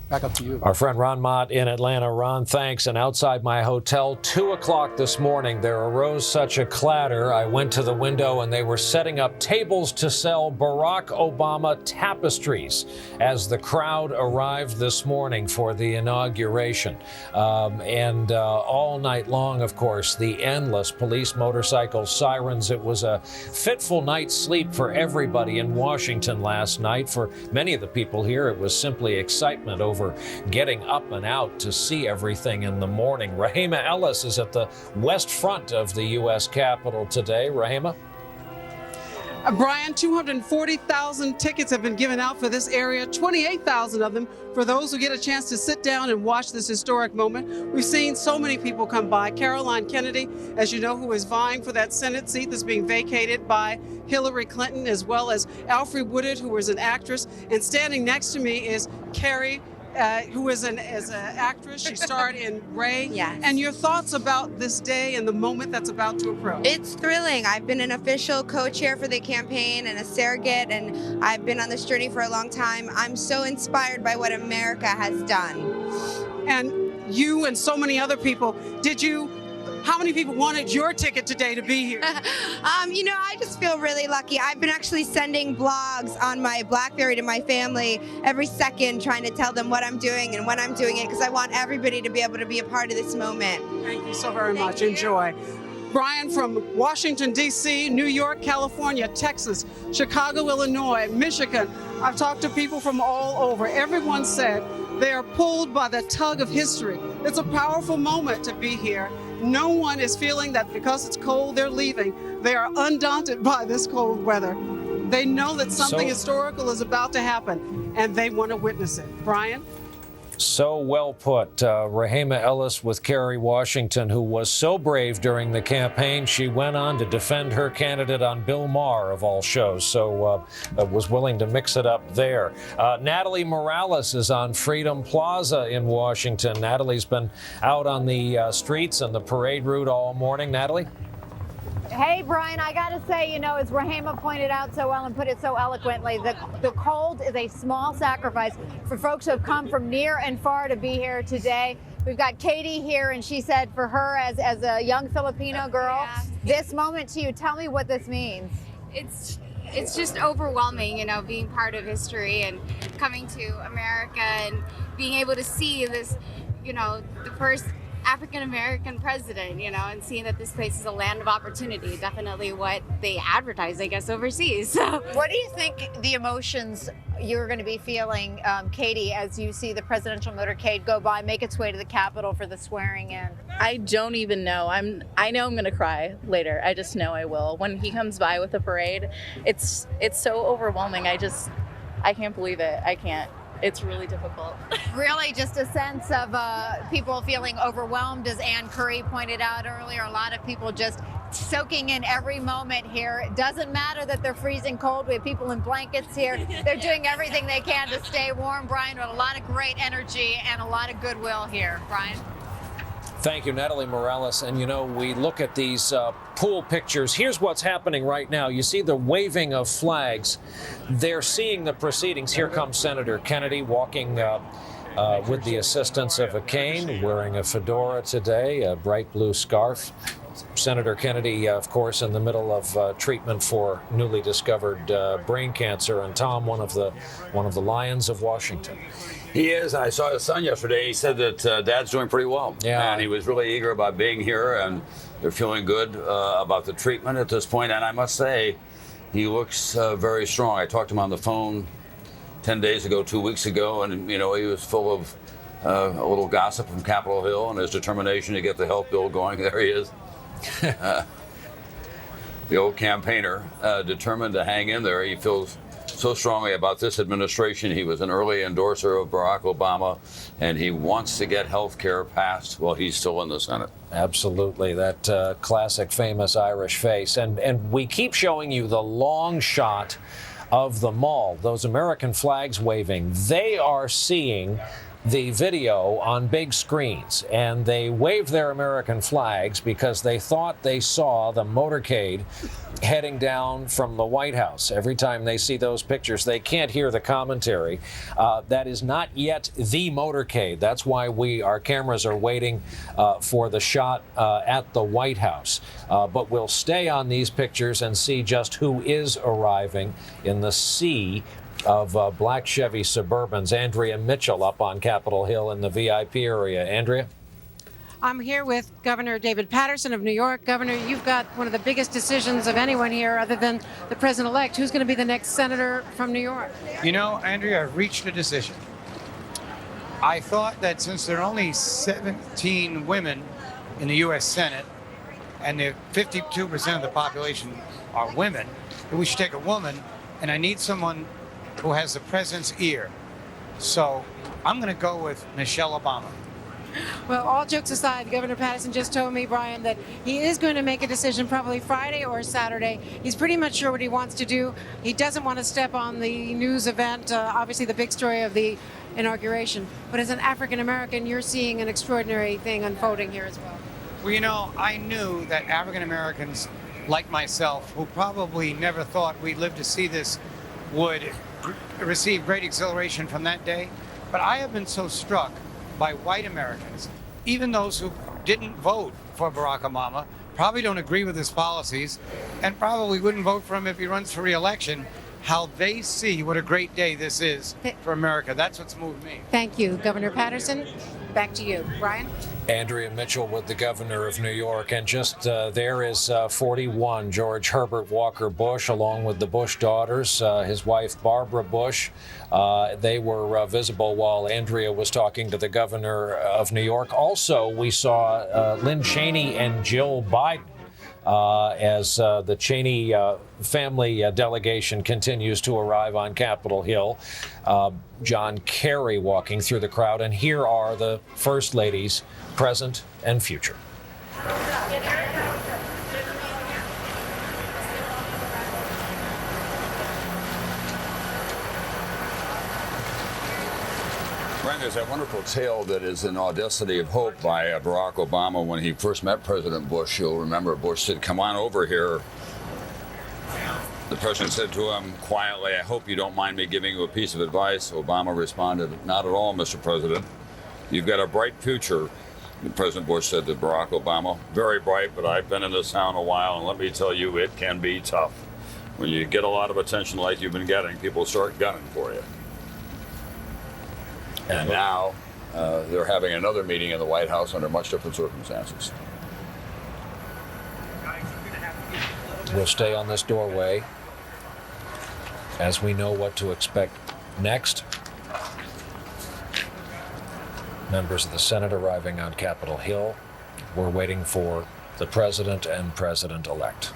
Back up to you. Our friend Ron Mott in Atlanta. Ron, thanks. And outside my hotel, 2 o'clock this morning, there arose such a clatter. I went to the window and they were setting up tables to sell Barack Obama tapestries as the crowd arrived this morning for the inauguration. All night long, of course, the endless police motorcycle sirens. It was a fitful night's sleep for everybody in Washington last night. For many of the people here, it was simply excitement over getting up and out to see everything in the morning. Rahima Ellis is at the west front of the U.S. Capitol today. Rahima? Brian, 240,000 tickets have been given out for this area, 28,000 of them for those who get a chance to sit down and watch this historic moment. We've seen so many people come by. Caroline Kennedy, as you know, who is vying for that Senate seat that's being vacated by Hillary Clinton, as well as Alfre Woodard, who is an actress. And standing next to me is Carrie, who is an actress. She starred in Ray. Yes. And your thoughts about this day and the moment that's about to approach? It's thrilling. I've been an official co-chair for the campaign and a surrogate, and I've been on this journey for a long time. I'm so inspired by what America has done. And you and so many other people, how many people wanted your ticket today to be here? I just feel really lucky. I've been actually sending blogs on my BlackBerry to my family every second, trying to tell them what I'm doing and when I'm doing it, because I want everybody to be able to be a part of this moment. Thank you so very much. Enjoy. Brian, from Washington, D.C., New York, California, Texas, Chicago, Illinois, Michigan. I've talked to people from all over. Everyone said they are pulled by the tug of history. It's a powerful moment to be here. No one is feeling that because it's cold, they're leaving. They are undaunted by this cold weather. They know that something historical is about to happen, and they want to witness it. Brian? So well put. Rahema Ellis with Kerry Washington, who was so brave during the campaign. She went on to defend her candidate on Bill Maher, of all shows, so was willing to mix it up there. Natalie Morales is on Freedom Plaza in Washington. Natalie's been out on the streets and the parade route all morning. Natalie? Hey, Brian, I got to say, as Rahema pointed out so well and put it so eloquently, the cold is a small sacrifice for folks who have come from near and far to be here today. We've got Katie here, and she said for her as a young Filipino girl, this moment to you, tell me what this means. It's just overwhelming, being part of history and coming to America and being able to see this, the first African-American president, and seeing that this place is a land of opportunity, definitely what they advertise, I guess, overseas. What do you think the emotions you're going to be feeling, Katie, as you see the presidential motorcade go by, make its way to the Capitol for the swearing in? I don't even know. I know I'm going to cry later. I just know I will. When he comes by with the parade, it's so overwhelming. I can't believe it. I can't. It's really difficult. Really just a sense of people feeling overwhelmed, as Ann Curry pointed out earlier. A lot of people just soaking in every moment here. It doesn't matter that they're freezing cold. We have people in blankets here. They're doing everything they can to stay warm, Brian, with a lot of great energy and a lot of goodwill here. Brian? Thank you, Natalie Morales. And we look at these pool pictures. Here's what's happening right now. You see the waving of flags. They're seeing the proceedings. Here comes Senator Kennedy walking with the assistance of a cane, wearing a fedora today, a bright blue scarf. Senator Kennedy, of course, in the middle of treatment for newly discovered brain cancer. And Tom, one of the Lions of Washington. He is. I saw his son yesterday. He said that Dad's doing pretty well. Yeah. And he was really eager about being here, and they're feeling good about the treatment at this point. And I must say, he looks very strong. I talked to him on the phone 10 days ago, 2 weeks ago, and, he was full of a little gossip from Capitol Hill and his determination to get the health bill going. There he is. The old campaigner, determined to hang in there. He feels so strongly about this administration. He was an early endorser of Barack Obama, and he wants to get health care passed while he's still in the Senate. Absolutely. That classic, famous Irish face. And we keep showing you the long shot of the mall, those American flags waving. They are seeing the video on big screens, and they waved their American flags because they thought they saw the motorcade heading down from the White House. Every time they see those pictures, they can't hear the commentary. That is not yet the motorcade. That's why our cameras are waiting for the shot at the White House. But we'll stay on these pictures and see just who is arriving in the sea of black Chevy Suburbans. Andrea Mitchell up on Capitol Hill in the VIP area. Andrea? I'm here with Governor David Paterson of New York. Governor, you've got one of the biggest decisions of anyone here other than the president-elect. Who's going to be the next senator from New York? Andrea, I've reached a decision. I thought that since there are only 17 women in the U.S. Senate and 52% of the population are women, that we should take a woman, and I need someone who has the president's ear. So I'm going to go with Michelle Obama. Well, all jokes aside, Governor Paterson just told me, Brian, that he is going to make a decision probably Friday or Saturday. He's pretty much sure what he wants to do. He doesn't want to step on the news event, obviously the big story of the inauguration. But as an African American, you're seeing an extraordinary thing unfolding here as well. Well, I knew that African Americans like myself, who probably never thought we'd live to see this, would receive great exhilaration from that day. But I have been so struck by white Americans, even those who didn't vote for Barack Obama, probably don't agree with his policies, and probably wouldn't vote for him if he runs for re-election, how they see what a great day this is for America. That's what's moved me. Thank you, Governor Patterson. Back to you, Brian. Andrea Mitchell with the governor of New York. And just there is 41, George Herbert Walker Bush, along with the Bush daughters, his wife Barbara Bush. They were visible while Andrea was talking to the governor of New York. Also, we saw Lynn Cheney and Jill Biden as the Cheney family delegation continues to arrive on Capitol Hill. John Kerry walking through the crowd, and here are the first ladies, present and future. Brian, there's that wonderful tale that is an Audacity of Hope by Barack Obama when he first met President Bush. You'll remember Bush said, "Come on over here." The president said to him quietly, "I hope you don't mind me giving you a piece of advice." Obama responded, "Not at all, Mr. President. You've got a bright future." President Bush said to Barack Obama, "Very bright, but I've been in this town a while, and let me tell you, it can be tough. When you get a lot of attention like you've been getting, people start gunning for you." And now they're having another meeting in the White House under much different circumstances. We'll stay on this doorway as we know what to expect next. Members of the Senate arriving on Capitol Hill. We're waiting for the president and president-elect.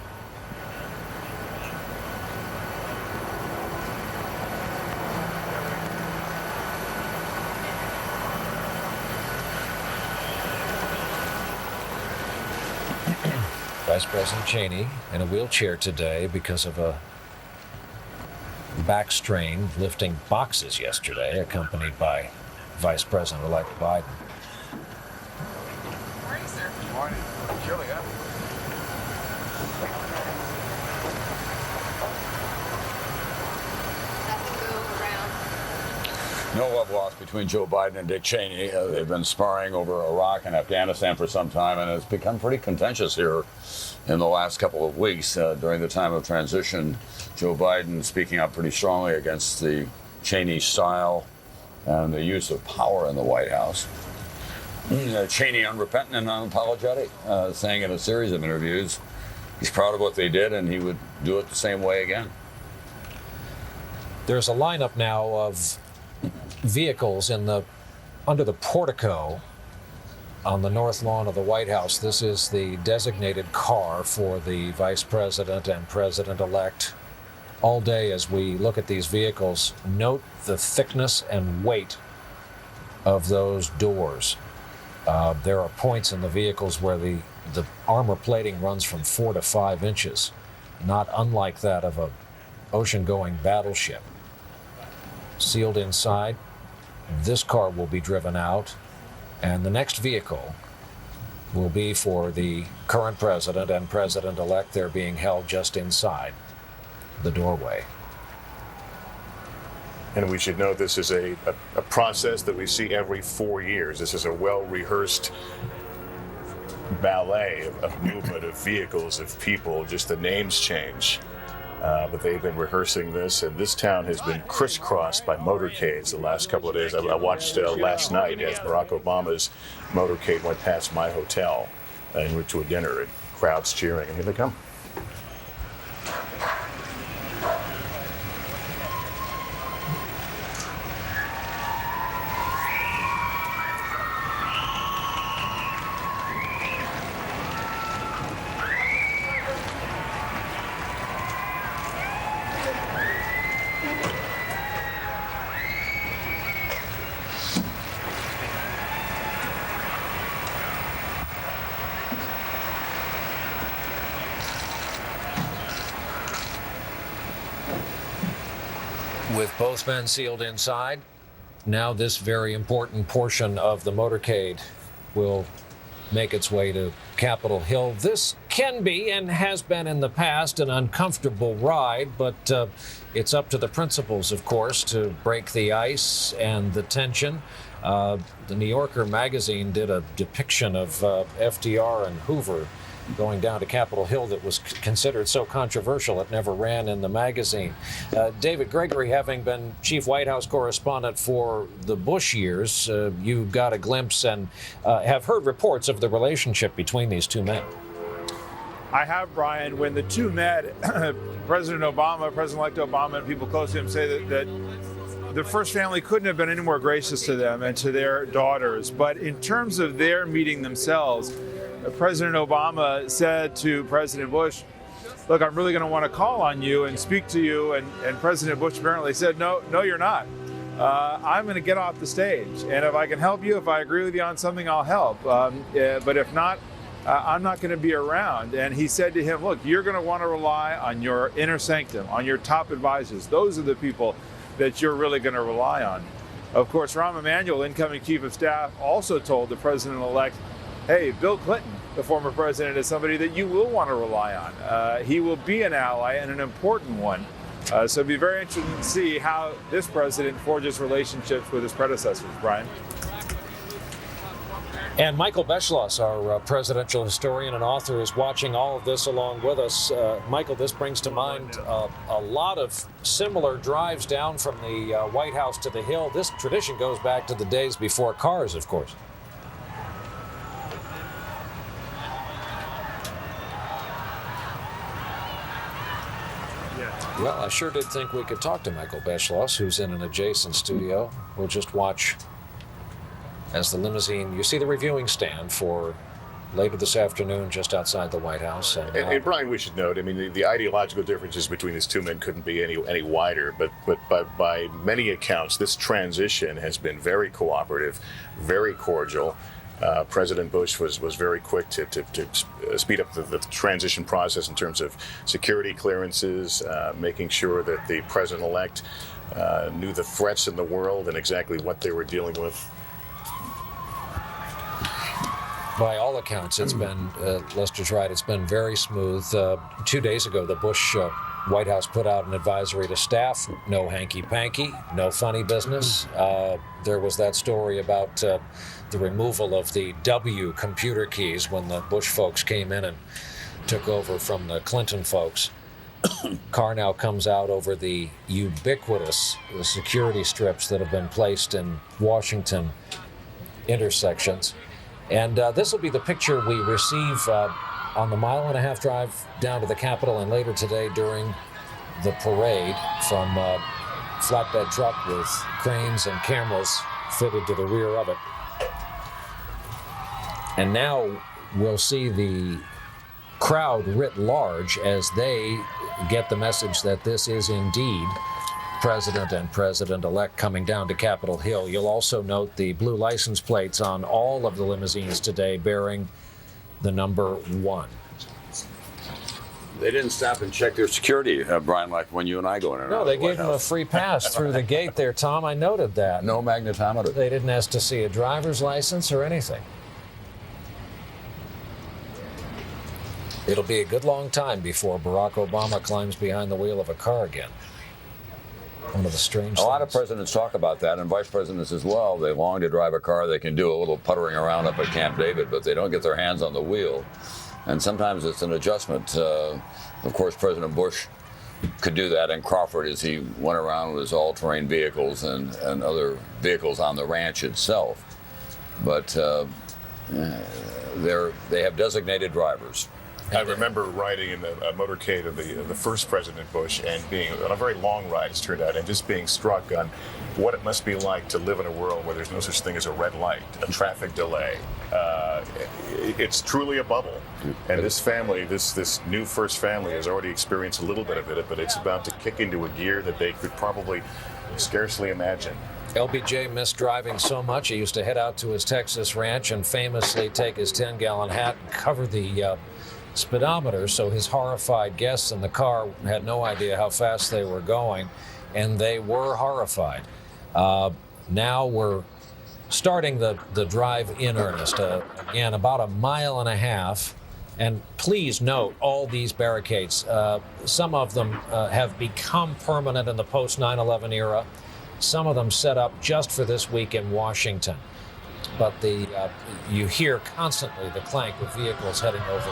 Vice President Cheney in a wheelchair today because of a back strain, lifting boxes yesterday, accompanied by Vice President-elect Biden. Morning, sir. Morning. Chilly, huh? No love lost between Joe Biden and Dick Cheney. They've been sparring over Iraq and Afghanistan for some time, and it's become pretty contentious here in the last couple of weeks. During the time of transition, Joe Biden speaking up pretty strongly against the Cheney style and the use of power in the White House. Cheney unrepentant and unapologetic, saying in a series of interviews he's proud of what they did and he would do it the same way again. There's a lineup now of vehicles under the portico on the north lawn of the White House. This is the designated car for the vice president and president-elect. All day as we look at these vehicles, note the thickness and weight of those doors. There are points in the vehicles where the armor plating runs from 4 to 5 inches, not unlike that of an ocean-going battleship. Sealed inside, this car will be driven out, and the next vehicle will be for the current president and president-elect. They're being held just inside the doorway. And we should note this is a process that we see every 4 years. This is a well-rehearsed ballet of movement of vehicles, of people, just the names change. But they've been rehearsing this, and this town has been crisscrossed by motorcades the last couple of days. I watched last night as Barack Obama's motorcade went past my hotel and went to a dinner, and crowds cheering, and here they come. With both men sealed inside, now this very important portion of the motorcade will make its way to Capitol Hill. This can be, and has been in the past, an uncomfortable ride, but it's up to the principals, of course, to break the ice and the tension. The New Yorker magazine did a depiction of FDR and Hoover going down to Capitol Hill that was considered so controversial it never ran in the magazine. David Gregory, having been chief White House correspondent for the Bush years, you got a glimpse and have heard reports of the relationship between these two men. I have, Brian. When the two met, President Obama, President-elect Obama, and people close to him say that the first family couldn't have been any more gracious to them and to their daughters. But in terms of their meeting themselves, President Obama said to President Bush, look, I'm really going to want to call on you and speak to you. And President Bush apparently said, no, you're not. I'm going to get off the stage. And if I can help you, if I agree with you on something, I'll help. But if not, I'm not going to be around. And he said to him, look, you're going to want to rely on your inner sanctum, on your top advisors. Those are the people that you're really going to rely on. Of course, Rahm Emanuel, incoming chief of staff, also told the president-elect, hey, Bill Clinton, the former president, is somebody that you will want to rely on. He will be an ally and an important one. So it'd be very interesting to see how this president forges relationships with his predecessors, Brian. And Michael Beschloss, our presidential historian and author, is watching all of this along with us. Michael, this brings to mind a lot of similar drives down from the White House to the Hill. This tradition goes back to the days before cars, of course. Well, I sure did think we could talk to Michael Beschloss, who's in an adjacent studio. We'll just watch as the limousine, you see the reviewing stand for later this afternoon just outside the White House. And Brian, we should note, I mean, the ideological differences between these two men couldn't be any wider, but by many accounts, this transition has been very cooperative, very cordial. President Bush was very quick to speed up the transition process in terms of security clearances, making sure that the president-elect knew the threats in the world and exactly what they were dealing with. By all accounts, it's been, Lester's right, it's been very smooth. 2 days ago, the Bush White House put out an advisory to staff, no hanky-panky, no funny business. There was that story about the removal of the W computer keys when the Bush folks came in and took over from the Clinton folks. Car now comes out over the ubiquitous security strips that have been placed in Washington intersections. And this will be the picture we receive on the mile-and-a-half drive down to the Capitol, and later today during the parade from a flatbed truck with cranes and cameras fitted to the rear of it. And now we'll see the crowd writ large as they get the message that this is indeed President and President-elect coming down to Capitol Hill. You'll also note the blue license plates on all of the limousines today bearing the number 1. They didn't stop and check their security, Brian, like when you and I go in and out. No, they gave them a free pass through the gate there, Tom. I noted that. No magnetometer. They didn't ask to see a driver's license or anything. It'll be a good long time before Barack Obama climbs behind the wheel of a car again. One of the strange A lot of presidents talk about that, and vice presidents as well. They long to drive a car. They can do a little puttering around up at Camp David, but they don't get their hands on the wheel. And sometimes it's an adjustment. Of course, President Bush could do that, and Crawford, as he went around with his all-terrain vehicles and other vehicles on the ranch itself. But they have designated drivers. I remember riding in the motorcade of the first President Bush and being on a very long ride, as it turned out, and just being struck on what it must be like to live in a world where there's no such thing as a red light, a traffic delay. It's truly a bubble. And this family, this new first family, has already experienced a little bit of it, but it's about to kick into a gear that they could probably scarcely imagine. LBJ missed driving so much, he used to head out to his Texas ranch and famously take his 10-gallon hat and cover the speedometer, so his horrified guests in the car had no idea how fast they were going, and they were horrified. Now we're starting the drive in earnest. Again, about a mile and a half, and please note all these barricades. Some of them have become permanent in the post 9/11 era. Some of them set up just for this week in Washington. but you hear constantly the clank of vehicles heading over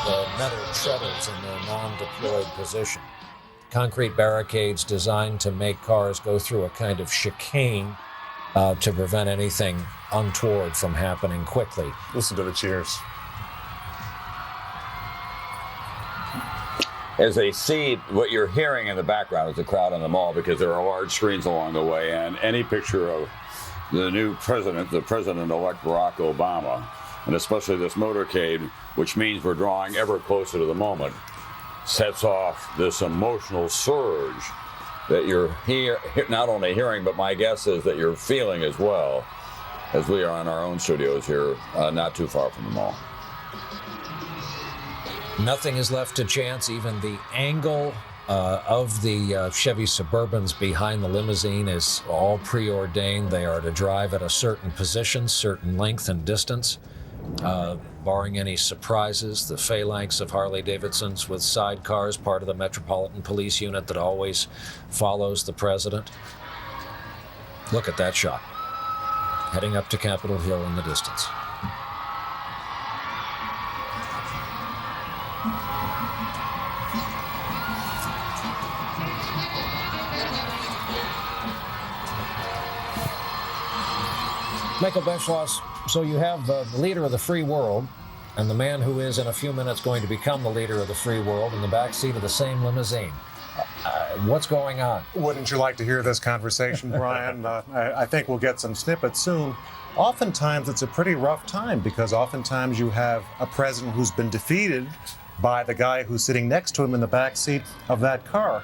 the metal treadles in their non-deployed position. Concrete barricades designed to make cars go through a kind of chicane to prevent anything untoward from happening quickly. Listen to the cheers. As they see, what you're hearing in the background is the crowd in the mall, because there are large screens along the way, and any picture of the new president, the president-elect Barack Obama, and especially this motorcade, which means we're drawing ever closer to the moment, sets off this emotional surge that you're not only hearing, but my guess is that you're feeling as well, as we are in our own studios here, not too far from the mall. Nothing is left to chance. Even the angle of the Chevy Suburbans behind the limousine is all preordained. They are to drive at a certain position, certain length and distance. Barring any surprises, the phalanx of Harley-Davidsons with sidecars, part of the Metropolitan Police unit that always follows the president. Look at that shot, heading up to Capitol Hill in the distance. Michael Beschloss, so you have the leader of the free world and the man who is in a few minutes going to become the leader of the free world in the backseat of the same limousine. What's going on? Wouldn't you like to hear this conversation, Brian? I think we'll get some snippets soon. Oftentimes it's a pretty rough time, because oftentimes you have a president who's been defeated by the guy who's sitting next to him in the backseat of that car.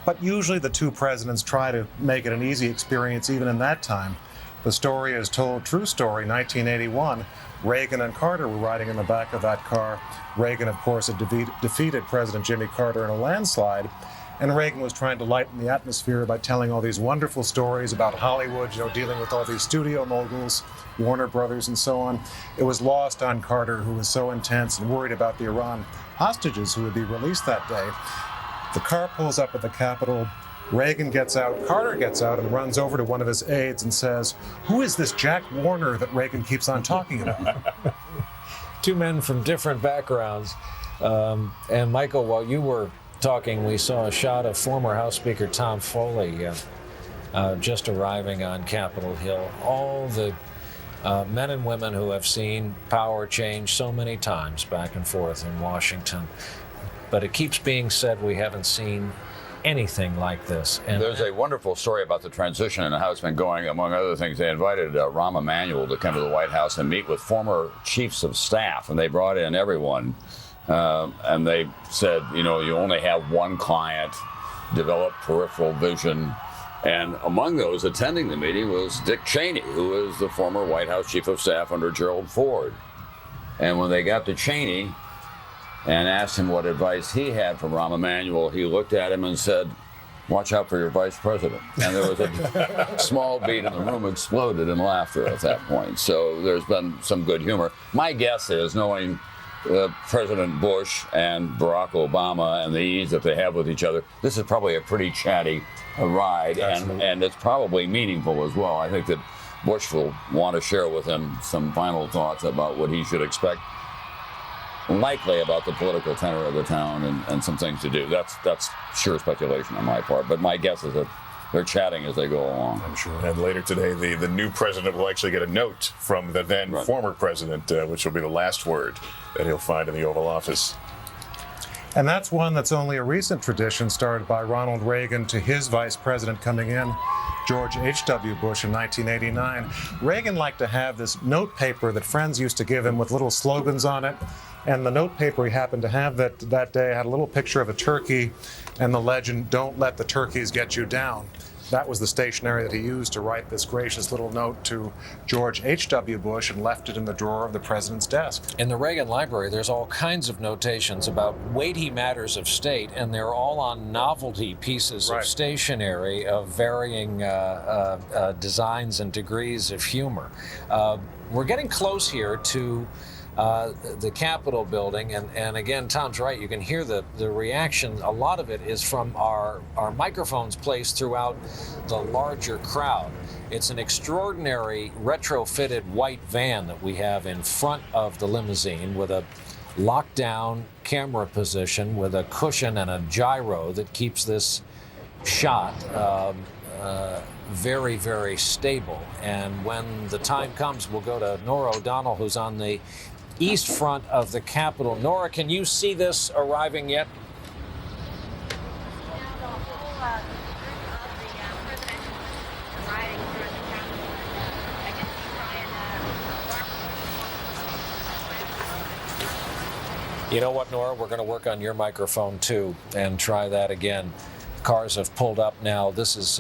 But usually the two presidents try to make it an easy experience even in that time. The story is told, true story, 1981. Reagan and Carter were riding in the back of that car. Reagan, of course, had defeated President Jimmy Carter in a landslide. And Reagan was trying to lighten the atmosphere by telling all these wonderful stories about Hollywood, dealing with all these studio moguls, Warner Brothers, and so on. It was lost on Carter, who was so intense and worried about the Iran hostages who would be released that day. The car pulls up at the Capitol. Reagan gets out, Carter gets out and runs over to one of his aides and says, "Who is this Jack Warner that Reagan keeps on talking about?" Two men from different backgrounds. And Michael, while you were talking, we saw a shot of former House Speaker Tom Foley just arriving on Capitol Hill. All the men and women who have seen power change so many times back and forth in Washington. But it keeps being said we haven't seen anything like this. And there's a wonderful story about the transition and how it's been going. Among other things, they invited Rahm Emanuel to come to the White House and meet with former chiefs of staff, and they brought in everyone. And they said, you only have one client, develop peripheral vision. And among those attending the meeting was Dick Cheney, who is the former White House chief of staff under Gerald Ford. And when they got to Cheney and asked him what advice he had for Rahm Emanuel, he looked at him and said, "Watch out for your vice president." And there was a small beat and the room exploded in laughter at that point. So there's been some good humor. My guess is, knowing President Bush and Barack Obama and the ease that they have with each other, this is probably a pretty chatty ride, and it's probably meaningful as well. I think that Bush will want to share with him some final thoughts about what he should expect, likely about the political tenor of the town and some things to do. That's sheer speculation on my part, but my guess is that they're chatting as they go along. I'm sure. And later today, the new president will actually get a note from the then former president, which will be the last word that he'll find in the Oval Office. And that's one that's only a recent tradition, started by Ronald Reagan to his vice president coming in, George H.W. Bush, in 1989. Reagan liked to have this note paper that friends used to give him with little slogans on it. And the note paper he happened to have that day had a little picture of a turkey and the legend, "Don't let the turkeys get you down." That was the stationery that he used to write this gracious little note to George H.W. Bush, and left it in the drawer of the president's desk. In the Reagan Library, there's all kinds of notations about weighty matters of state, and they're all on novelty pieces of stationery of varying designs and degrees of humor. We're getting close here to the Capitol building. And again, Tom's right. You can hear the reaction. A lot of it is from our microphones placed throughout the larger crowd. It's an extraordinary retrofitted white van that we have in front of the limousine with a lockdown camera position with a cushion and a gyro that keeps this shot very, very stable. And when the time comes, we'll go to Nora O'Donnell, who's on the east front of the Capitol. Nora, can you see this arriving yet? You know what, Nora? We're going to work on your microphone too and try that again. Cars have pulled up now. This is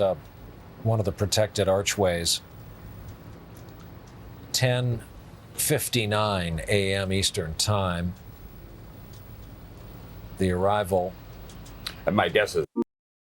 one of the protected archways. 10:59 a.m. Eastern Time. The arrival. And my guess is